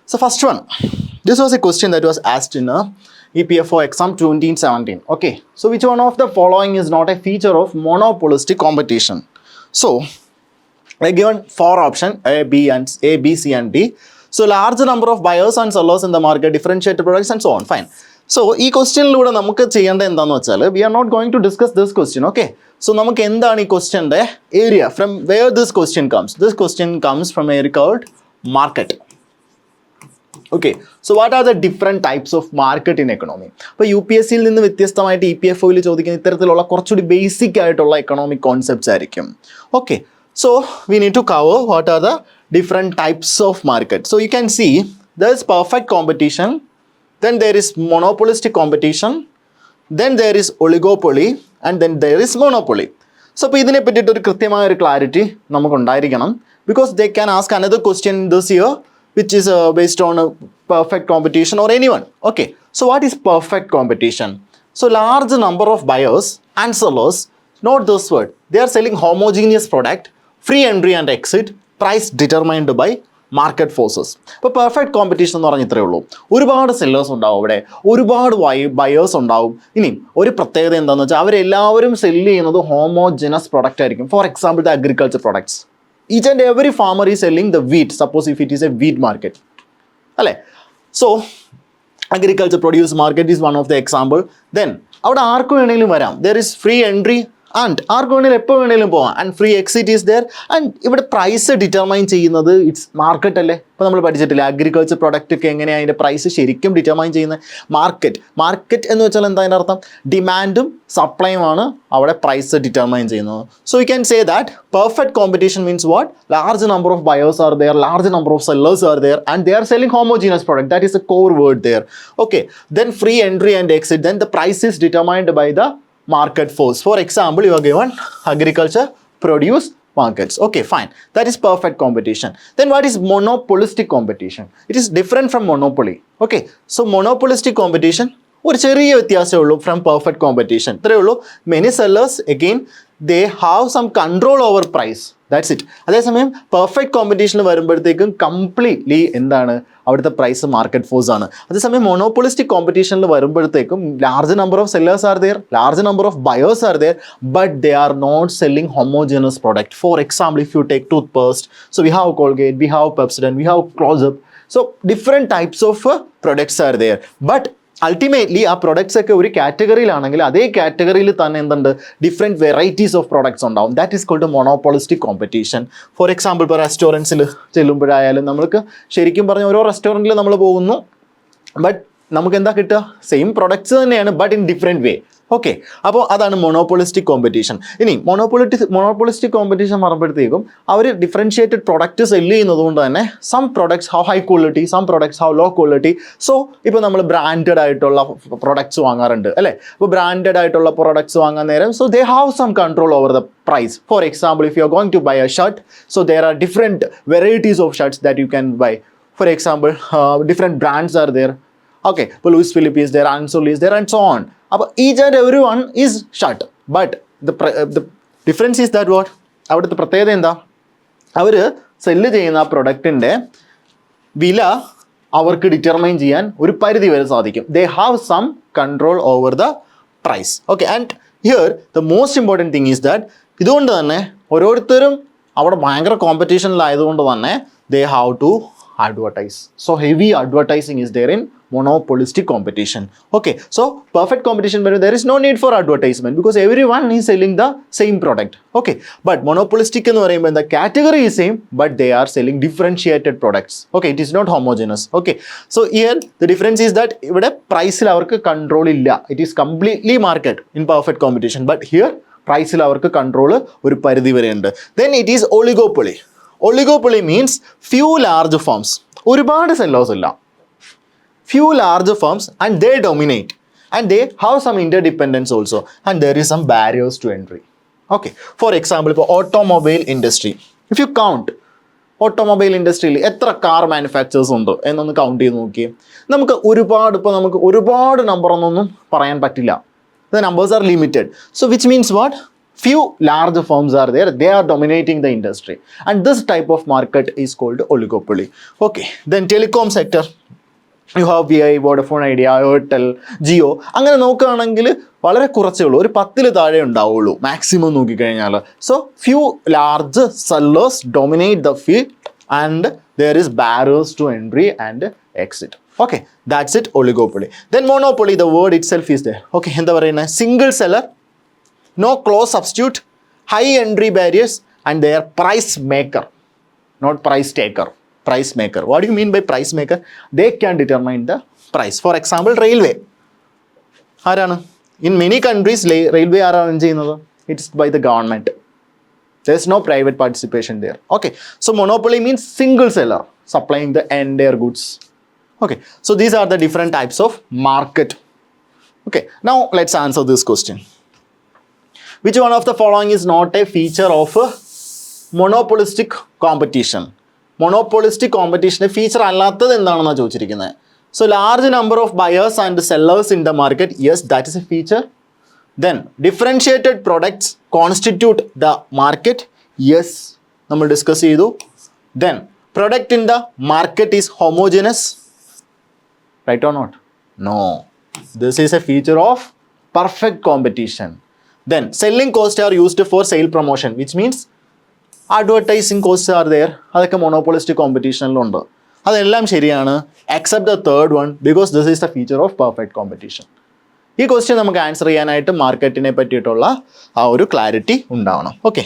So first one, this was a question that was asked in a EPFO exam 2017. Okay, so which one of the following is not a feature of monopolistic competition? So I given four options A, B, C and D. So large number of buyers and sellers in the market, differentiated products and so on. Fine. So ഈ ക്വസ്റ്റ്യനിലൂടെ നമുക്ക് ചെയ്യേണ്ടത് എന്താണെന്ന് വെച്ചാൽ we are not going to discuss this question. Okay, so നമുക്ക് എന്താണ് ഈ ക്വസ്റ്റ്യൻ്റെ area from where this question comes from area called market. Okay, so what are the different types of market in economy? അപ്പോൾ യു പി എസ് സിയിൽ നിന്ന് വ്യത്യസ്തമായിട്ട് EPFOയിൽ ചോദിക്കുന്ന ഇത്തരത്തിലുള്ള കുറച്ചുകൂടി ബേസിക് ആയിട്ടുള്ള എക്കണോമിക് കോൺസെപ്റ്റ്സ് ആയിരിക്കും. Okay, so we need to cover what are the different types of market. So you can see there is perfect competition, then there is monopolistic competition, then there is oligopoly and then there is monopoly. So അപ്പോൾ ഇതിനെ പറ്റിയിട്ട് ഒരു കൃത്യമായ ഒരു clarity നമുക്കുണ്ടായിരിക്കണം, because they can ask another question this year which is based on a perfect competition or anyone. Okay, so what is perfect competition? So large number of buyers and sellers, not this word, they are selling homogeneous product, free entry and exit, price determined by market forces. ഇപ്പോൾ perfect competition എന്ന് പറഞ്ഞാൽ ഇത്രയേ ഉള്ളൂ. ഒരുപാട് sellers ഉണ്ടാവും അവിടെ, ഒരുപാട് buyers ഉണ്ടാവും. ഇനി ഒരു പ്രത്യേകത എന്താണെന്ന് വെച്ചാൽ അവരെല്ലാവരും സെല്ല് ചെയ്യുന്നത് ഹോമോജനസ് പ്രൊഡക്റ്റ് ആയിരിക്കും. For example the agriculture products. Each and every farmer is selling the wheat. Suppose if it is a wheat market അല്ലേ. So agriculture produce market is one of the example. Then അവിടെ ആർക്ക് വേണമെങ്കിലും വരാം. There is free entry and ആർക്ക് വേണമെങ്കിലും എപ്പോൾ വേണമെങ്കിലും പോകാം. And free exit is there. And ഇവിടെ പ്രൈസ് ഡിറ്റർമൈൻ ചെയ്യുന്നത് ഇറ്റ്സ് മാർക്കറ്റ് അല്ലേ. ഇപ്പോൾ നമ്മൾ പഠിച്ചിട്ടില്ല അഗ്രികൾച്ചർ പ്രൊഡക്റ്റ് ഒക്കെ എങ്ങനെയാണ് അതിൻ്റെ പ്രൈസ് ശരിക്കും ഡിറ്റർമൈൻ ചെയ്യുന്നത്? മാർക്കറ്റ് എന്ന് വെച്ചാൽ എന്താ അതിൻ്റെ അർത്ഥം? ഡിമാൻഡും സപ്ലൈയുമാണ് അവിടെ പ്രൈസ് ഡിറ്റർമൈൻ ചെയ്യുന്നത്. So you can say that perfect competition means what? Large number of buyers are there, large number of sellers are there and they are selling homogeneous product. That is a core word there. Okay, then free entry and exit, then the price is determined by the market force. For example, you are given agriculture produce markets. Okay, fine. That is perfect competition. Then what is monopolistic competition? It is different from monopoly. Okay, so monopolistic competition ഒരു ചെറിയ വ്യത്യാസമേ ഉള്ളൂ from perfect competition. ഇത്രയേ ഉള്ളൂ. Many sellers again they have some control over price. That's it. അതേസമയം perfect കോമ്പറ്റീഷനിൽ വരുമ്പോഴത്തേക്കും completely എന്താണ് അവിടുത്തെ പ്രൈസ് മാർക്കറ്റ് ഫോഴ്സ് ആണ്. അതേസമയം മോണോപോളിസ്റ്റിക് കോമ്പറ്റീഷനിൽ വരുമ്പോഴത്തേക്കും large number of sellers are there, large number of buyers are there, but they are not selling homogeneous product. For example, if you take toothpaste, so we have Colgate, we have Pepsodent, we have Closeup. So different types of products are there. But ultimately ആ products ഒക്കെ ഒരു കാറ്റഗറിയിലാണെങ്കിൽ അതേ കാറ്റഗറിയിൽ തന്നെ എന്തുണ്ട്? Different varieties of products ഉണ്ടാവും. That is called monopolistic competition. For example, ഇപ്പോൾ റെസ്റ്റോറൻറ്റ്സിൽ ചെല്ലുമ്പോഴായാലും നമ്മൾക്ക് ശരിക്കും പറഞ്ഞാൽ ഓരോ റെസ്റ്റോറൻറ്റിൽ നമ്മൾ പോകുന്നു, ബട്ട് നമുക്ക് എന്താ കിട്ടുക? സെയിം പ്രൊഡക്ട്സ് തന്നെയാണ്, but in different way. Okay, അപ്പോൾ അതാണ് മോണോപോളിസ്റ്റിക് കോമ്പറ്റീഷൻ. ഇനി മോണോപോളിസ്റ്റിക് കോമ്പറ്റീഷൻ പറയുമ്പോഴത്തേക്കും അവർ ഡിഫറൻഷിയേറ്റഡ് പ്രൊഡക്റ്റ് സെല്ല് ചെയ്യുന്നത് കൊണ്ട് തന്നെ some products have high quality, some products have low quality. So ഇപ്പോൾ നമ്മൾ ബ്രാൻഡഡ് ആയിട്ടുള്ള പ്രൊഡക്ട്സ് വാങ്ങാറുണ്ട് അല്ലേ. അപ്പോൾ ബ്രാൻഡഡ് ആയിട്ടുള്ള പ്രൊഡക്ട്സ് വാങ്ങാൻ നേരം so they have some control over the price. For example, if you are going to buy a shirt, so there are different varieties of shirts that you can buy. For example, different brands are there. Okay, Louis Philippe is there, Ansel is there and so on. അപ്പോൾ each and every one is shirt. But the difference is that what? അവിടുത്തെ പ്രത്യേകത എന്താ? അവർ cell ചെയ്യുന്ന ആ പ്രൊഡക്റ്റിൻ്റെ വില അവർക്ക് determine ചെയ്യാൻ ഒരു പരിധി വരെ സാധിക്കും. They have some control over the price. Okay, and here the most important thing is that ഇതുകൊണ്ട് തന്നെ ഓരോരുത്തരും അവിടെ ഭയങ്കര കോമ്പറ്റീഷനിലായതുകൊണ്ട് തന്നെ they have to advertise. So heavy advertising is there in monopolistic competition. Okay, so perfect competition where there is no need for advertisement because everyone is selling the same product. Okay, but monopolistic എന്ന് പറയുമ്പോൾ the category is same but they are selling differentiated products. Okay, it is not homogeneous. Okay, so here the difference is that ഇവിടെ പ്രൈസിൽ അവർക്ക് control ഇല്ല. It is completely market in perfect competition, but here പ്രൈസിൽ അവർക്ക് control ഒരു പരിധി വരെയുണ്ട്. Then it is oligopoly. Oligopoly means few large firms. ഒരുപാട് സെല്ലേഴ്സ് ഇല്ല, few large firms and they dominate and they have some interdependence also and there is some barriers to entry. Okay, for example, ഇപ്പോൾ automobile industry, if you count automobile ഇൻഡസ്ട്രിയിൽ എത്ര car manufacturers ഉണ്ട് എന്നൊന്ന് count ചെയ്ത് നോക്കിയേ. നമുക്ക് ഒരുപാട് നമ്പറൊന്നും പറയാൻ പറ്റില്ല. The numbers are limited. So which means what? few large firms are there, they are dominating the industry, and this type of market is called oligopoly. Okay, then telecom sector, you have VI, Vodafone Idea, Airtel, Jio. അങ്ങനെ നോക്കുകയാണെങ്കിൽ വളരെ കുറച്ചേ ഉള്ളൂ, ഒരു 10 താഴെ ഉണ്ടാവുള്ളൂ maximum നോക്കിക്കഴിഞ്ഞാൽ. So few large sellers dominate the field and there is barriers to entry and exit. Okay, that's it, oligopoly. Then monopoly, the word itself is there. Okay, എന്താ പറയുന്നത്, single seller, no close substitute, high entry barriers, and they are price maker, not price taker, price maker. What do you mean by price maker? They can determine the price. For example, railway ആരാണ്, in many countries railway are arranged ചെയ്യുന്നത്, it's by the government. There's no private participation there. Okay, so monopoly means single seller supplying the entire goods. Okay, so these are the different types of market. Okay, now let's answer this question. Which one of the following is not a feature of a monopolistic competition? Monopolistic competition feature അല്ലാത്തത് എന്താണെന്നാണ് ചോദിച്ചിരിക്കുന്നത്. So large number of buyers and sellers in the market, yes, that is a feature. Then differentiated products constitute the market, yes, നമ്മൾ discuss ചെയ്തു. Then product in the market is homogeneous, right or not? No, this is a feature of perfect competition. Then selling costs are used for sale promotion, which means advertising costs are there. അതൊക്കെ monopolistic competitionലുണ്ട്. അതെല്ലാം ശരിയാണ് except the third one, because this is the feature of perfect competition. ഈ question നമുക്ക് answer ചെയ്യാനായിട്ട് മാർക്കറ്റിനെ പറ്റിയിട്ടുള്ള ആ ഒരു ക്ലാരിറ്റി ഉണ്ടാവണം. ഓക്കെ.